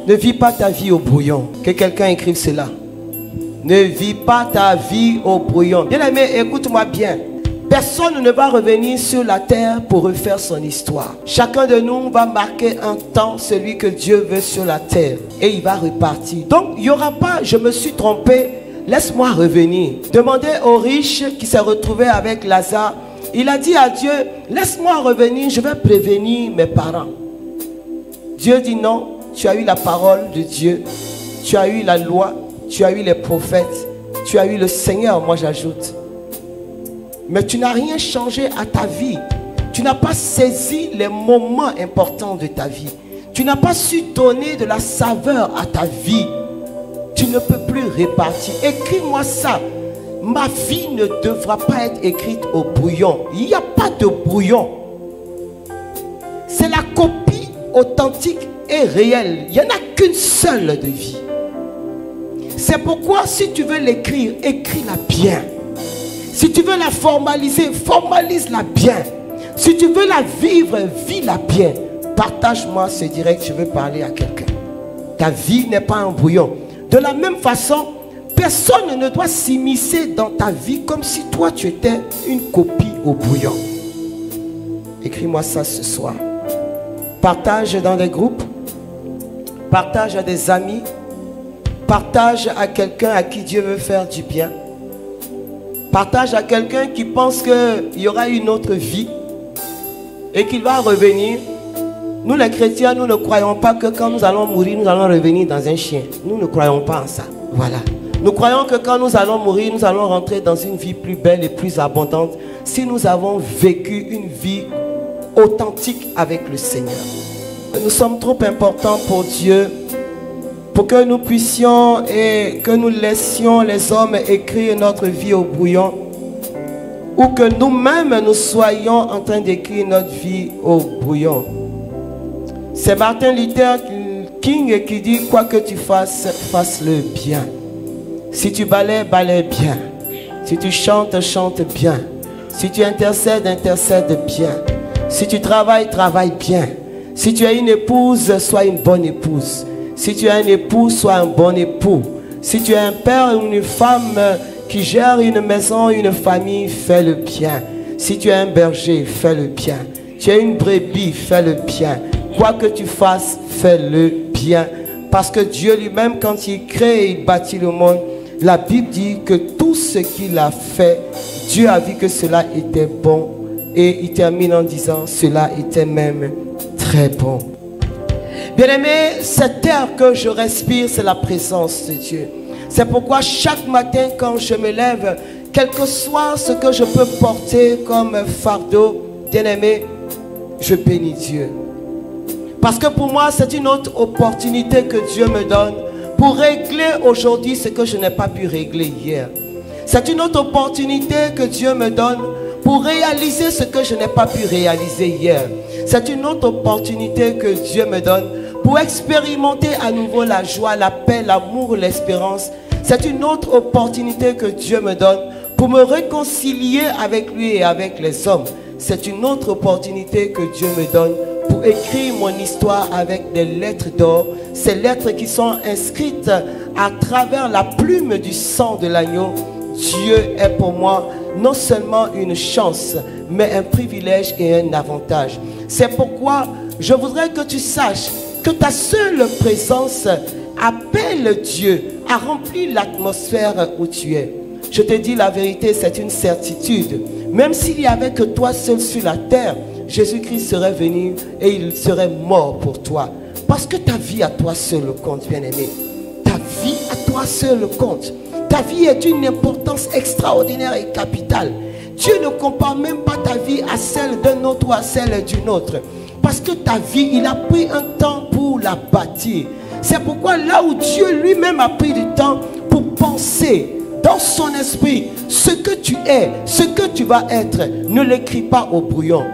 Ne vis pas ta vie au brouillon. Que quelqu'un écrive cela. Ne vis pas ta vie au brouillon. Bien-aimé, écoute-moi bien. Personne ne va revenir sur la terre pour refaire son histoire. Chacun de nous va marquer un temps, celui que Dieu veut sur la terre. Et il va repartir. Donc, il n'y aura pas, je me suis trompé, laisse-moi revenir. Demandez au riche qui s'est retrouvé avec Lazare. Il a dit à Dieu, laisse-moi revenir, je vais prévenir mes parents. Dieu dit non, tu as eu la parole de Dieu. Tu as eu la loi, tu as eu les prophètes. Tu as eu le Seigneur, moi j'ajoute. Mais tu n'as rien changé à ta vie. Tu n'as pas saisi les moments importants de ta vie. Tu n'as pas su donner de la saveur à ta vie. Tu ne peux plus répartir. Écris-moi ça. Ma vie ne devra pas être écrite au brouillon. Il n'y a pas de brouillon. C'est la copie authentique et réelle. Il n'y en a qu'une seule de vie. C'est pourquoi si tu veux l'écrire, écris-la bien. Si tu veux la formaliser, formalise-la bien. Si tu veux la vivre, vis-la bien. Partage-moi ce direct, je veux parler à quelqu'un. Ta vie n'est pas un brouillon. De la même façon, personne ne doit s'immiscer dans ta vie comme si toi tu étais une copie au brouillon. Écris-moi ça ce soir. Partage dans des groupes. Partage à des amis. Partage à quelqu'un à qui Dieu veut faire du bien. Partage à quelqu'un qui pense qu'il y aura une autre vie et qu'il va revenir. Nous les chrétiens, nous ne croyons pas que quand nous allons mourir, nous allons revenir dans un chien. Nous ne croyons pas en ça. Voilà. Nous croyons que quand nous allons mourir, nous allons rentrer dans une vie plus belle et plus abondante si nous avons vécu une vie authentique avec le Seigneur. Nous sommes trop importants pour Dieu pour que nous puissions et que nous laissions les hommes écrire notre vie au brouillon, ou que nous-mêmes nous soyons en train d'écrire notre vie au brouillon. C'est Martin Luther King qui dit: quoi que tu fasses, fasse-le bien. Si tu balais, balais bien. Si tu chantes, chante bien. Si tu intercèdes, intercède bien. Si tu travailles, travaille bien. Si tu es une épouse, sois une bonne épouse. Si tu es un époux, sois un bon époux. Si tu es un père ou une femme qui gère une maison, une famille, fais-le bien. Si tu es un berger, fais-le bien. Tu es une brebis, fais-le bien. Quoi que tu fasses, fais-le bien. Parce que Dieu lui-même, quand il crée et il bâtit le monde, la Bible dit que tout ce qu'il a fait, Dieu a vu que cela était bon. Et il termine en disant, cela était même très bon. Bien-aimé, cette air que je respire, c'est la présence de Dieu. C'est pourquoi chaque matin quand je me lève, quel que soit ce que je peux porter comme fardeau, bien-aimé, je bénis Dieu. Parce que pour moi, c'est une autre opportunité que Dieu me donne pour régler aujourd'hui ce que je n'ai pas pu régler hier. C'est une autre opportunité que Dieu me donne pour réaliser ce que je n'ai pas pu réaliser hier. C'est une autre opportunité que Dieu me donne pour expérimenter à nouveau la joie, la paix, l'amour, l'espérance. C'est une autre opportunité que Dieu me donne pour me réconcilier avec lui et avec les hommes. C'est une autre opportunité que Dieu me donne pour écrire mon histoire avec des lettres d'or. Ces lettres qui sont inscrites à travers la plume du sang de l'agneau. Dieu est pour moi non seulement une chance, mais un privilège et un avantage. C'est pourquoi je voudrais que tu saches que ta seule présence appelle Dieu à remplir l'atmosphère où tu es. Je te dis la vérité, c'est une certitude. Même s'il n'y avait que toi seul sur la terre, Jésus-Christ serait venu et il serait mort pour toi. Parce que ta vie à toi seul compte, bien-aimé. Ta vie à toi seul compte. Ta vie est d'une importance extraordinaire et capitale. Dieu ne compare même pas ta vie à celle d'un autre ou à celle d'une autre. Parce que ta vie, il a pris un temps pour la bâtir. C'est pourquoi là où Dieu lui-même a pris du temps pour penser dans son esprit ce que tu es, ce que tu vas être, ne l'écris pas au brouillon.